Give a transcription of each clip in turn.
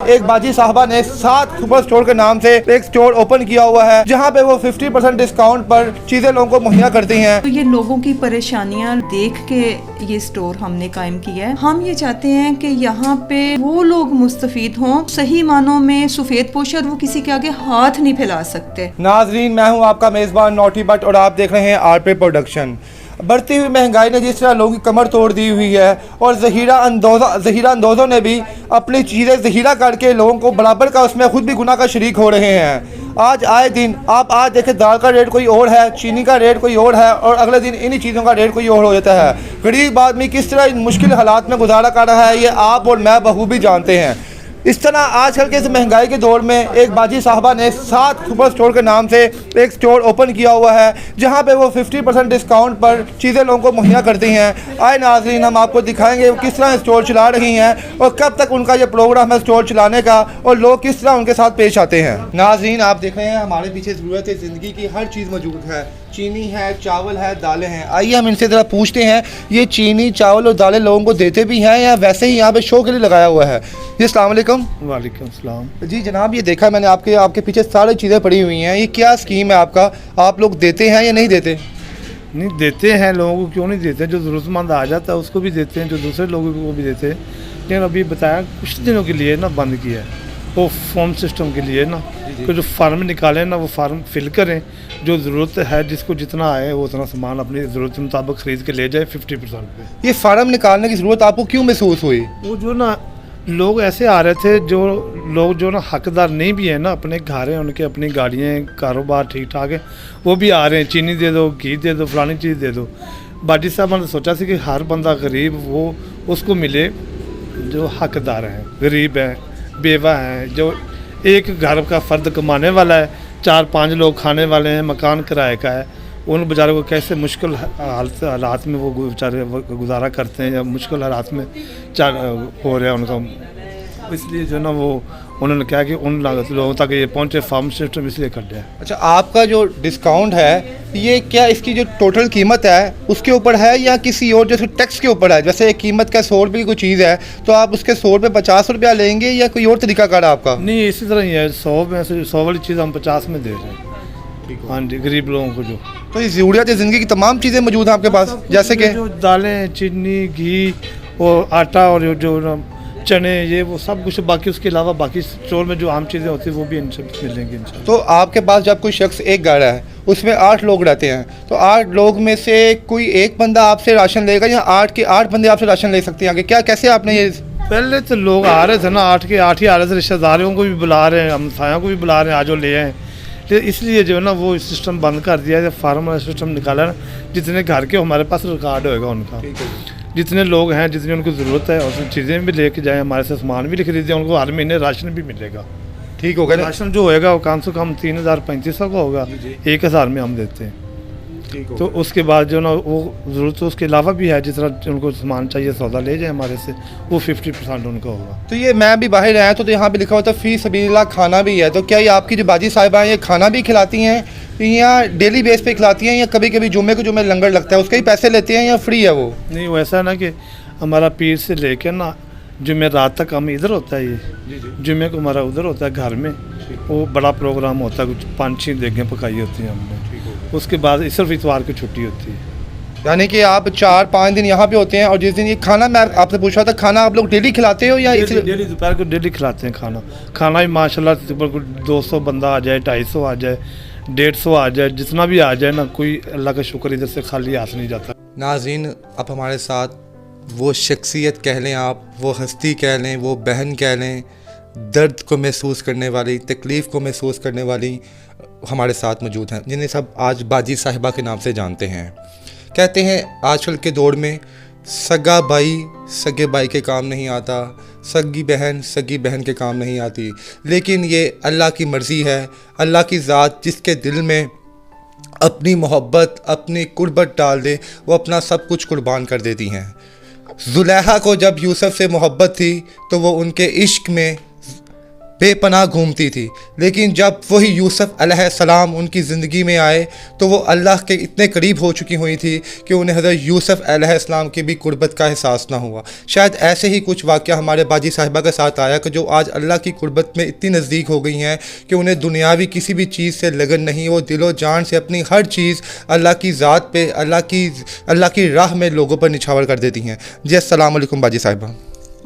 एक बाजी साहबा ने 7 सुपर स्टोर के नाम से एक स्टोर ओपन किया हुआ है जहां पे वो 50% डिस्काउंट पर चीजें लोगों को मुहैया करती हैं। तो ये लोगों की परेशानियां देख के ये स्टोर हमने कायम किया है। हम ये चाहते हैं कि यहाँ पे वो लोग मुस्तफीद हों, सही मानों में सफेद पोशर वो किसी के आगे हाथ नहीं फैला सकते। नाजरीन, मैं हूँ आपका मेजबान नॉटी बट और आप देख रहे हैं आरपी प्रोडक्शन। बढ़ती हुई महंगाई ने जिस तरह लोगों की कमर तोड़ दी हुई है और ज़हीरा अंदोज़ों ने भी अपनी चीज़ें ज़हीरा करके लोगों को बराबर का उसमें खुद भी गुनाह का शरीक हो रहे हैं। आज आए दिन आप आज देखें, दाल का रेट कोई और है, चीनी का रेट कोई और है और अगले दिन इन्हीं चीज़ों का रेट कोई और हो जाता है। गरीब आदमी किस तरह इन मुश्किल हालात में गुजारा कर रहा है ये आप और मैं बखूबी जानते हैं। इस तरह आजकल के इस महंगाई के दौर में एक बाजी साहबा ने 7 सुपर स्टोर के नाम से एक स्टोर ओपन किया हुआ है जहां पे वो 50% डिस्काउंट पर चीज़ें लोगों को मुहैया करती हैं। आए नाज़रीन, हम आपको दिखाएंगे वो किस तरह स्टोर चला रही हैं और कब तक उनका ये प्रोग्राम है स्टोर चलाने का और लोग किस तरह उनके साथ पेश आते हैं। नाज़रीन, आप देख रहे हैं हमारे पीछे ज़रूरत है ज़िंदगी की हर चीज़ मौजूद है। चीनी है, चावल है, दालें हैं। आइए हम इनसे ज़रा पूछते हैं ये चीनी, चावल और दालें लोगों को देते भी हैं या वैसे ही यहाँ पे शो के लिए लगाया हुआ है। जी अस्सलाम वालेकुम। वालेकुम सलाम। जी जनाब, ये देखा मैंने आपके पीछे सारी चीज़ें पड़ी हुई हैं, ये क्या स्कीम है आपका? आप लोग देते हैं या नहीं देते? नहीं देते हैं, लोगों को क्यों नहीं देते? जो ज़रूरतमंद आ जाता है उसको भी देते हैं, जो दूसरे लोगों को भी देते हैं। लेकिन अभी बताया कुछ दिनों के लिए ना बंद किया है वो फॉर्म सिस्टम के लिए ना, तो जो फार्म निकालें ना वो फार्म फिल करें, जो ज़रूरत है जिसको जितना आए वो उतना सामान अपनी ज़रूरत के मुताबिक ख़रीद के ले जाए 50% पे। ये फार्म निकालने की ज़रूरत आपको क्यों महसूस हुई? वो जो ना लोग ऐसे आ रहे थे जो लोग जो ना हकदार नहीं भी हैं ना, अपने घर हैं, उनके अपनी गाड़ियाँ हैं, कारोबार ठीक ठाक है, वो भी आ रहे हैं, चीनी दे दो, घी दे दो, फलानी चीज़ दे दो। बाजी साहब ने सोचा था कि हर बंदा गरीब वो उसको मिले जो हकदार हैं, गरीब हैं, बेवा हैं, जो एक घर का फ़र्द कमाने वाला है, 4-5 लोग खाने वाले हैं, मकान किराए का है, उन बेचारों को कैसे मुश्किल हालात में वो बेचारे गुजारा करते हैं या मुश्किल हालात में हो रहा है उनका। इसलिए जो ना वो उन्होंने कहा कि उन लोगों तक ये पहुँचे, फार्म सिस्टम इसलिए कर दिया। अच्छा, आपका जो डिस्काउंट है ये क्या इसकी जो टोटल कीमत है उसके ऊपर है या किसी और जैसे टैक्स के ऊपर है? जैसे एक कीमत का 100 रुपये की कोई चीज़ है तो आप उसके 100 रुपये 50 रुपया लेंगे या कोई और तरीका कार है आपका? नहीं, इसी तरह ही है। 100 में से 100 वाली चीज़ हम 50 में दे रहे हैं। हाँ जी, गरीब लोगों को जो तो ये ज़रूरियात ज़िंदगी की तमाम चीज़ें मौजूद हैं आपके पास, जैसे कि जो दालें, चीनी, घी और आटा और जो चने, ये वो सब कुछ। बाकी उसके अलावा बाकी स्टोर में जो आम चीज़ें होती हैं वो भी इनसे मिलेंगी इंशाल्लाह। तो आपके पास जब कोई शख्स एक घर है उसमें 8 लोग रहते हैं तो 8 लोग में से कोई एक बंदा आपसे राशन लेगा या 8 के 8 बंदे आपसे राशन ले सकते हैं आगे? कैसे आपने ये? पहले तो लोग आ रहे थे ना, 8 के 8 ही आ रहे थे, रिश्तेदारों को भी बुला रहे हैं, हमसायों को भी बुला रहे हैं, आज वो ले आए। तो इसलिए जो है ना वो सिस्टम बंद कर दिया है, फार्म वाला सिस्टम निकाला ना, जितने घर के हमारे पास रिकॉर्ड होएगा उनका, जितने लोग हैं, जितनी उनको ज़रूरत है और चीज़ें भी लेके जाएँ, हमारे से सामान भी खरीदें, उनको हर महीने राशन भी मिलेगा। ठीक होगा। राशन जो होएगा वो कम से कम 3035 का होगा, 1000 में हम देते हैं। तो उसके बाद जो ना वो ज़रूरत उसके अलावा भी है, जिस तरह उनको सामान चाहिए सौदा ले जाए हमारे से, वो 50% उनका होगा। तो ये मैं भी बाहर आया तो यहाँ पे लिखा होता है फ़ी सबीलिल्लाह खाना भी है, तो क्या ये आपकी जो बाजी साहिबा हैं ये खाना भी खिलाती हैं या डेली बेस पे खिलाती हैं या कभी कभी जुम्मे को जुम्मे लंगर लगता है उसके ही पैसे लेते हैं या फ्री है वो? नहीं, वो ऐसा है ना कि हमारा पीर से लेकर ना जुम्मे रात तक हम इधर होता है, ये जुम्मे को हमारा उधर होता है घर में, वो बड़ा प्रोग्राम होता है, कुछ 5-6 देगें पकाई होती हैं हमने, उसके बाद सिर्फ इतवार की छुट्टी होती है। यानी कि आप 4-5 दिन यहाँ पे होते हैं और जिस दिन ये खाना, मैं आपसे पूछ रहा था, खाना आप लोग डेली खिलाते हो या डेली दोपहर को डेली खिलाते हैं खाना भी माशाल्लाह। 200 बंदा आ जाए, 250 आ जाए, 150 आ जाए, जितना भी आ जाए ना, कोई अल्लाह का शुक्र इधर से खाली हाथ नहीं जाता। नाज़रीन, आप हमारे साथ वो शख्सियत कह लें, आप वो हस्ती कह लें, वो बहन कह लें, दर्द को महसूस करने वाली, तकलीफ़ को महसूस करने वाली हमारे साथ मौजूद हैं, जिन्हें सब आज बाजी साहिबा के नाम से जानते हैं। कहते हैं आजकल के दौर में सगा भाई सगे भाई के काम नहीं आता, सगी बहन के काम नहीं आती, लेकिन ये अल्लाह की मर्ज़ी है, अल्लाह की ज़ात जिसके दिल में अपनी मोहब्बत, अपनी कुर्बत डाल दे, वो अपना सब कुछ कुर्बान कर देती हैं। जुलेहा को जब यूसुफ से मोहब्बत थी तो वो उनके इश्क में बेपनाह घूमती थी, लेकिन जब वही यूसुफ अलैहिस्सलाम उनकी ज़िंदगी में आए तो वो अल्लाह के इतने करीब हो चुकी हुई थी कि उन्हें हज़रत यूसुफ अलैहिस्सलाम की भी कुर्बत का एहसास ना हुआ। शायद ऐसे ही कुछ वाक़या हमारे बाजी साहिबा के साथ आया कि जो आज अल्लाह की कुर्बत में इतनी नज़दीक हो गई हैं कि उन्हें दुनियावी किसी भी चीज़ से लगन नहीं, वो दिलो जान से अपनी हर चीज़ अल्लाह की ज़ात पे, अल्लाह की राह में लोगों पर निछावर कर देती हैं। जी अस्सलाम वालेकुम बाजी साहिबा।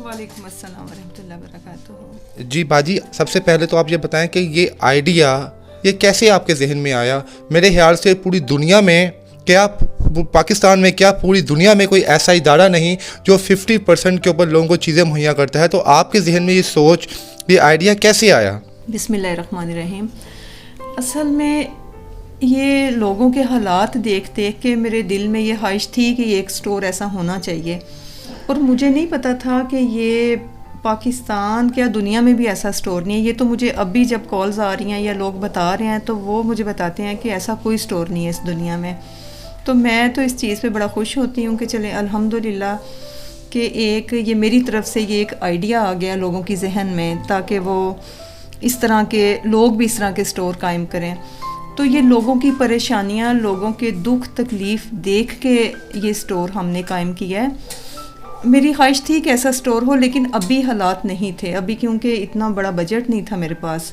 वालेकुम अस्सलाम वरहमतुल्लाहि वबरकातुहू। जी बाजी, सबसे पहले तो आप ये बताएं कि ये आइडिया ये कैसे आपके जहन में आया? मेरे ख्याल से पूरी दुनिया में, क्या पाकिस्तान में, क्या पूरी दुनिया में कोई ऐसा इदारा नहीं जो 50% के ऊपर लोगों को चीज़ें मुहैया करता है। तो आपके जहन में ये सोच, ये आइडिया कैसे आया? बिस्मिल्लाहिर्रहमानिर्रहीम। असल में ये लोगों के हालात देख देख के मेरे दिल में ये ख्वाहिश थी कि एक स्टोर ऐसा होना चाहिए, और मुझे नहीं पता था कि ये पाकिस्तान क्या दुनिया में भी ऐसा स्टोर नहीं है। ये तो मुझे अभी जब कॉल्स आ रही हैं या लोग बता रहे हैं तो वो मुझे बताते हैं कि ऐसा कोई स्टोर नहीं है इस दुनिया में। तो मैं तो इस चीज़ पे बड़ा खुश होती हूँ कि चले अल्हम्दुलिल्लाह कि एक ये मेरी तरफ से ये एक आइडिया आ गया लोगों की जहन में, ताकि वो इस तरह के लोग भी इस तरह के स्टोर कायम करें। तो ये लोगों की परेशानियाँ, लोगों के दुख तकलीफ़ देख के ये स्टोर हमने कायम किया है। मेरी ख्वाहिश थी कि ऐसा स्टोर हो, लेकिन अभी हालात नहीं थे, अभी क्योंकि इतना बड़ा बजट नहीं था मेरे पास।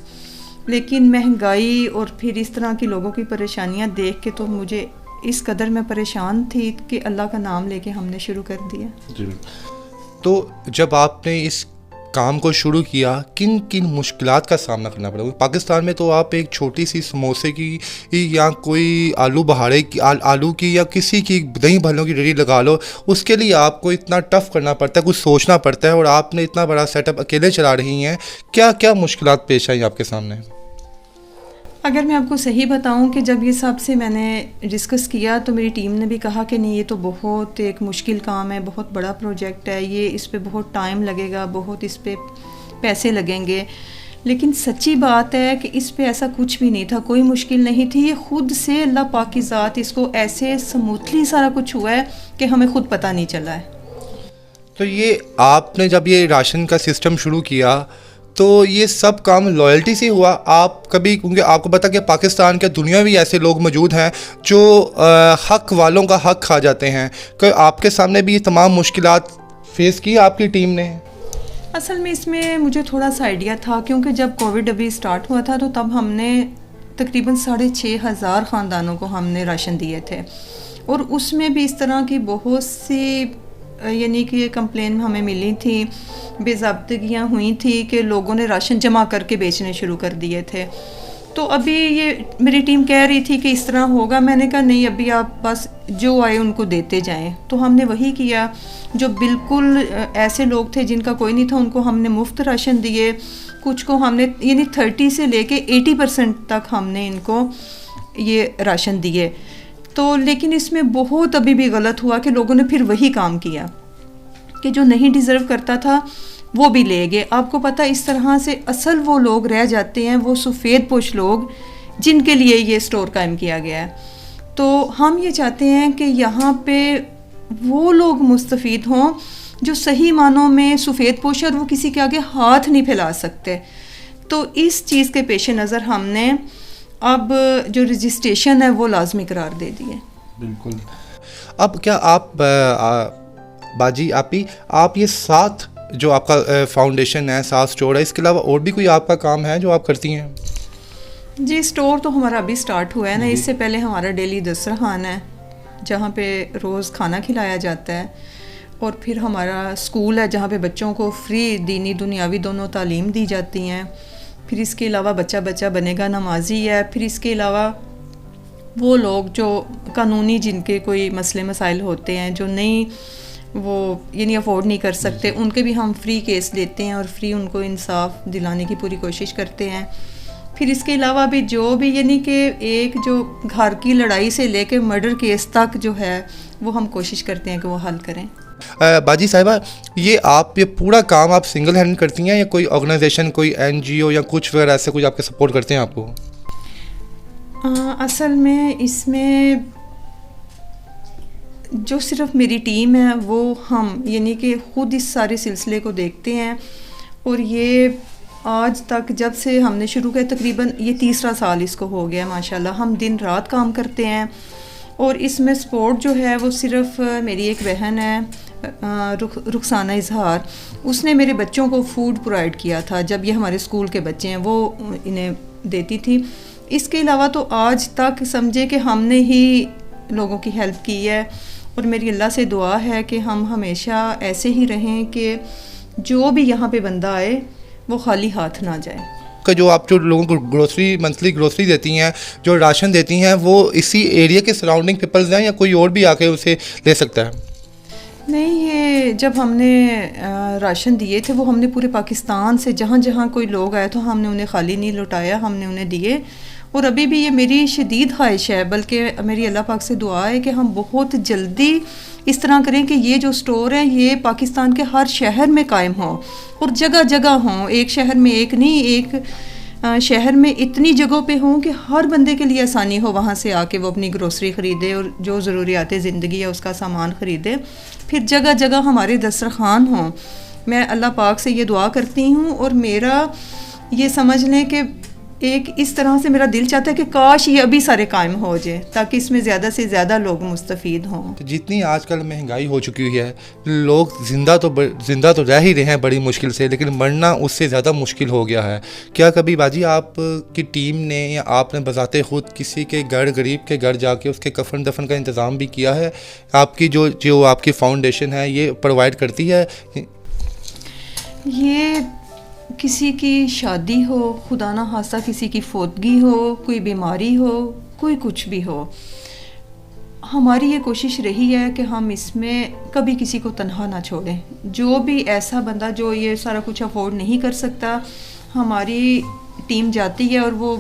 लेकिन महंगाई और फिर इस तरह की लोगों की परेशानियां देख के तो मुझे इस कदर मैं परेशान थी कि अल्लाह का नाम लेके हमने शुरू कर दिया। जी। तो जब आपने इस काम को शुरू किया, किन किन मुश्किलात का सामना करना पड़ा? पाकिस्तान में तो आप एक छोटी सी समोसे की या कोई आलू बहारे की आलू की या किसी की दही भल्लों की रेडी लगा लो, उसके लिए आपको इतना टफ़ करना पड़ता है, कुछ सोचना पड़ता है, और आपने इतना बड़ा सेटअप अकेले चला रही हैं। क्या क्या मुश्किलात पेश आई आपके सामने? अगर मैं आपको सही बताऊं कि जब ये सब से मैंने डिस्कस किया तो मेरी टीम ने भी कहा कि नहीं, ये तो बहुत एक मुश्किल काम है, बहुत बड़ा प्रोजेक्ट है, ये इस पे बहुत टाइम लगेगा, बहुत इस पे पैसे लगेंगे। लेकिन सच्ची बात है कि इस पे ऐसा कुछ भी नहीं था, कोई मुश्किल नहीं थी। ये खुद से अल्लाह पाक की ज़ात, इसको ऐसे स्मूथली सारा कुछ हुआ है कि हमें खुद पता नहीं चला है। तो ये आपने जब ये राशन का सिस्टम शुरू किया तो ये सब काम लॉयल्टी से हुआ? आप कभी, क्योंकि आपको पता कि पाकिस्तान के दुनिया में भी ऐसे लोग मौजूद हैं जो हक वालों का हक खा जाते हैं, कि आपके सामने भी ये तमाम मुश्किलात फेस की आपकी टीम ने? असल में इसमें मुझे थोड़ा सा आइडिया था, क्योंकि जब कोविड अभी स्टार्ट हुआ था तो तब हमने तकरीबन 6,500 ख़ानदानों को हमने राशन दिए थे, और उसमें भी इस तरह की बहुत सी यानी कि कंप्लेन हमें मिली थी, बेज़ाब्तगियाँ हुई थी कि लोगों ने राशन जमा करके बेचने शुरू कर दिए थे। तो अभी ये मेरी टीम कह रही थी कि इस तरह होगा। मैंने कहा नहीं, अभी आप बस जो आए उनको देते जाएं। तो हमने वही किया। जो बिल्कुल ऐसे लोग थे जिनका कोई नहीं था, उनको हमने मुफ्त राशन दिए, कुछ को हमने यानी 30 से लेके 80% तक हमने इनको ये राशन दिए। तो लेकिन इसमें बहुत अभी भी गलत हुआ कि लोगों ने फिर वही काम किया कि जो नहीं डिज़र्व करता था वो भी ले गए। आपको पता, इस तरह से असल वो लोग रह जाते हैं, वो सफ़ेद पोश लोग जिनके लिए ये स्टोर कायम किया गया है। तो हम ये चाहते हैं कि यहाँ पे वो लोग मुस्तफ़ीद हों जो सही मानों में सफ़ेद पोश और वो किसी के आगे हाथ नहीं फैला सकते। तो इस चीज़ के पेश नज़र हमने अब जो रजिस्ट्रेशन है वो लाजमी करार दे दिए। बिल्कुल। अब क्या आप बाजी आप ये 7 जो आपका फाउंडेशन है, 7 स्टोर है, इसके अलावा और भी कोई आपका काम है जो आप करती हैं? जी, स्टोर तो हमारा अभी स्टार्ट हुआ है ना। इससे पहले हमारा डेली दस्तरखान है जहाँ पे रोज़ खाना खिलाया जाता है, और फिर हमारा स्कूल है जहाँ पे बच्चों को फ्री दीनी दुनियावी दोनों तालीम दी जाती हैं। फिर इसके अलावा बच्चा बनेगा नमाजी है। फिर इसके अलावा वो लोग जो कानूनी जिनके कोई मसले मसाइल होते हैं, जो नहीं वो यानी अफोर्ड नहीं कर सकते, उनके भी हम फ्री केस लेते हैं और फ्री उनको इंसाफ दिलाने की पूरी कोशिश करते हैं। फिर इसके अलावा भी जो भी यानी कि एक जो घर की लड़ाई से लेकर मर्डर केस तक जो है वो हम कोशिश करते हैं कि वो हल करें। बाजी साहिबा, ये पूरा काम आप सिंगल हैंड करती हैं या कोई ऑर्गेनाइजेशन, कोई NGO या कुछ वगैरह ऐसे कुछ आपके सपोर्ट करते हैं आपको? असल में इसमें जो सिर्फ मेरी टीम है वो हम यानी कि ख़ुद इस सारे सिलसिले को देखते हैं, और ये आज तक जब से हमने शुरू किया, तकरीबन ये तीसरा साल इसको हो गया माशाल्लाह। हम दिन रात काम करते हैं और इसमें सपोर्ट जो है वो सिर्फ मेरी एक बहन है रुखसाना इजहार, उसने मेरे बच्चों को फूड प्रोवाइड किया था जब ये हमारे स्कूल के बच्चे हैं, वो इन्हें देती थी। इसके अलावा तो आज तक समझे कि हमने ही लोगों की हेल्प की है और मेरी अल्लाह से दुआ है कि हम हमेशा ऐसे ही रहें कि जो भी यहाँ पे बंदा आए वो खाली हाथ ना जाए। का जो आप जो लोगों को ग्रोसरी मंथली ग्रोसरी देती हैं, जो राशन देती हैं, वो इसी एरिया के सराउंडिंग पीपल्स हैं या कोई और भी आके उसे ले सकता है? नहीं, ये जब हमने राशन दिए थे वो हमने पूरे पाकिस्तान से जहाँ जहाँ कोई लोग आए तो हमने उन्हें खाली नहीं लौटाया, हमने उन्हें दिए। और अभी भी ये मेरी शदीद ख्वाहिश है, बल्कि मेरी अल्लाह पाक से दुआ है कि हम बहुत जल्दी इस तरह करें कि ये जो स्टोर है ये पाकिस्तान के हर शहर में कायम हो और जगह जगह हों। एक शहर में एक नहीं, एक शहर में इतनी जगहों पे हों कि हर बंदे के लिए आसानी हो वहाँ से आके वो अपनी ग्रोसरी ख़रीदे और जो ज़रूरियात ज़िंदगी है उसका सामान ख़रीदे। फिर जगह जगह हमारे दस्तरखान हों। मैं अल्लाह पाक से ये दुआ करती हूँ और मेरा ये समझ लें कि एक इस तरह से मेरा दिल चाहता है कि काश ये अभी सारे कायम हो जाए ताकि इसमें ज़्यादा से ज़्यादा लोग मुस्तफ़ीद हों। तो जितनी आजकल महंगाई हो चुकी हुई है, लोग ज़िंदा तो रह ही रहे हैं बड़ी मुश्किल से, लेकिन मरना उससे ज़्यादा मुश्किल हो गया है। क्या कभी बाजी आप की टीम ने या आपने बजाते खुद किसी के घर, गरीब के घर जाके उसके कफन दफन का इंतज़ाम भी किया है? आपकी जो आपकी फाउंडेशन है ये प्रोवाइड करती है? ये किसी की शादी हो, खुदा ना खास्ता किसी की फौतगी हो, कोई बीमारी हो, कोई कुछ भी हो, हमारी ये कोशिश रही है कि हम इसमें कभी किसी को तन्हा ना छोड़ें। जो भी ऐसा बंदा जो ये सारा कुछ अफोर्ड नहीं कर सकता, हमारी टीम जाती है और वो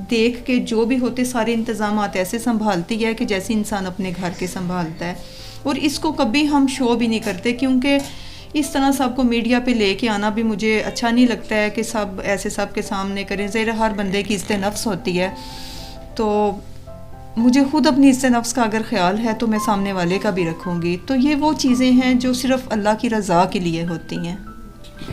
देख के जो भी होते सारे इंतज़ामात ऐसे संभालती है कि जैसे इंसान अपने घर के संभालता है। और इसको कभी हम शो भी नहीं करते क्योंकि इस तरह सबको मीडिया पे लेके आना भी मुझे अच्छा नहीं लगता है कि सब ऐसे सब के सामने करें। ज़रा हर बंदे की इज्जत नफ्स होती है, तो मुझे ख़ुद अपनी इज्जत नफ्स का अगर ख्याल है तो मैं सामने वाले का भी रखूँगी। तो ये वो चीज़ें हैं जो सिर्फ़ अल्लाह की रज़ा के लिए होती हैं।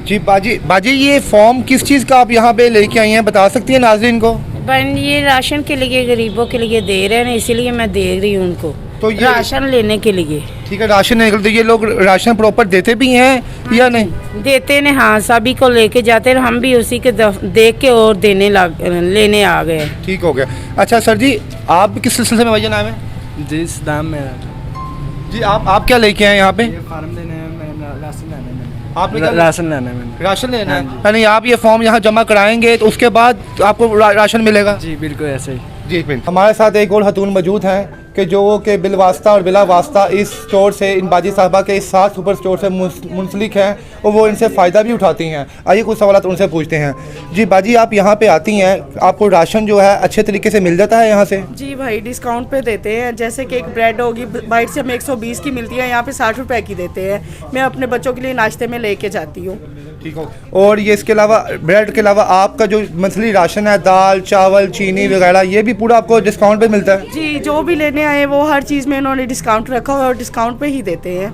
जी बाजी ये फॉर्म किस चीज़ का आप यहाँ पे लेके आई हैं, बता सकती हैं नाज़रीन को? बहन ये राशन के लिए, गरीबों के लिए दे रहे हैं, इसीलिए मैं दे रही हूँ उनको। तो ये राशन लेने के लिए। ठीक है, राशन निकल, तो ये लोग राशन प्रॉपर देते भी हैं या नहीं? देते ने, हाँ, सभी को लेके जाते हैं। हम भी उसी के देख के और लेने आ गए। ठीक हो गया। अच्छा सर जी, आप किस सिलसिले में भैया नाम है? जी दाम मेरा जी आप क्या लेके आए यहाँ पे? ये फार्म देने हैं, मैं राशन लेना है मैंने। आपने क्या राशन लेना है मैंने। राशन लेना है? हाँ यानी आप ये फॉर्म यहाँ जमा कराएंगे तो उसके बाद आपको राशन मिलेगा? जी बिल्कुल ऐसे ही। जी एक मिनट। हमारे साथ एक और खतून मौजूद हैं कि जो कि बिल वास्ता और बिला वास्ता इस स्टोर से, इन बाजी साहबा के इस 7 सुपर स्टोर से मुंसलिक हैं और वो इनसे फ़ायदा भी उठाती हैं। आइए कुछ सवाल उनसे पूछते हैं। जी बाजी, आप यहाँ पे आती हैं, आपको राशन जो है अच्छे तरीके से मिल जाता है यहाँ से? जी भाई, डिस्काउंट पे देते हैं। जैसे कि एक ब्रेड होगी बाइट से हमें 120 की मिलती है, यहाँ पे 60 रुपए की देते हैं। मैं अपने बच्चों के लिए नाश्ते में लेके जाती हूँ। ठीक हो। और ये इसके अलावा ब्रेड के अलावा आपका जो मंथली राशन है, दाल चावल चीनी वगैरह, ये भी पूरा आपको डिस्काउंट पे मिलता है? जी, जो भी लेने आए वो हर चीज़ में इन्होंने डिस्काउंट रखा हुआ है और डिस्काउंट पे ही देते हैं।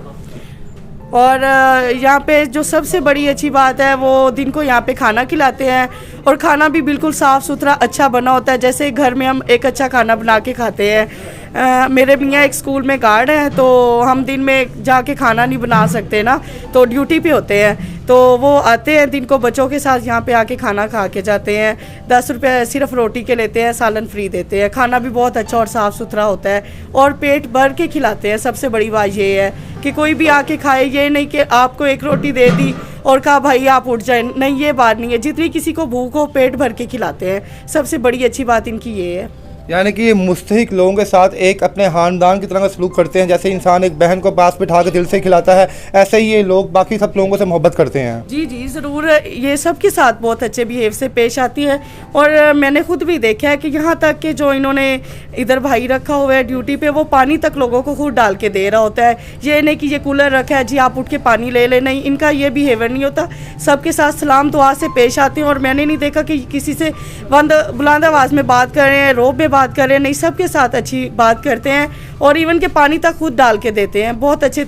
और यहाँ पे जो सबसे बड़ी अच्छी बात है वो दिन को यहाँ पे खाना खिलाते हैं और खाना भी बिल्कुल साफ़ सुथरा अच्छा बना होता है। जैसे घर में हम एक अच्छा खाना बना के खाते हैं। मेरे मियाँ एक स्कूल में गार्ड हैं, तो हम दिन में जाके खाना नहीं बना सकते ना, तो ड्यूटी पे होते हैं, तो वो आते हैं दिन को बच्चों के साथ यहाँ पे आके खाना खा के जाते हैं। 10 रुपये सिर्फ रोटी के लेते हैं, सालन फ्री देते हैं। खाना भी बहुत अच्छा और साफ़ सुथरा होता है और पेट भर के खिलाते हैं। सबसे बड़ी बात ये है कि कोई भी आके खाए, ये नहीं कि आपको एक रोटी दे दी और कहा भाई आप उठ जाए, नहीं, ये बात नहीं है। जितनी किसी को भूख हो पेट भर के खिलाते हैं। सबसे बड़ी अच्छी बात इनकी ये है। यानी कि ये मुस्तहिक लोगों के साथ एक अपने ख़ानदान की तरह का सलूक करते हैं। जैसे इंसान एक बहन को पास बिठा के दिल से खिलाता है, ऐसे ही ये लोग बाकी सब लोगों से मोहब्बत करते हैं। जी जी ज़रूर, ये सब के साथ बहुत अच्छे बिहेव से पेश आती है। और मैंने खुद भी देखा है कि यहाँ तक कि जो इन्होंने इधर भाई रखा हुआ है ड्यूटी पे, वो पानी तक लोगों को खुद डाल के दे रहा होता है। ये नहीं कि ये कूलर रखा है जी आप उठ के पानी ले ले, नहीं, इनका ये बिहेवियर नहीं होता। सबके साथ सलाम दुआ से पेश आते हैं और मैंने नहीं देखा कि किसी से बुलंद आवाज़ में बात करें, रोब में बात करें, नहीं, सबके साथ अच्छी बात करते हैं और इवन के पानी तक खुद डाल के देते हैं। बहुत अच्छे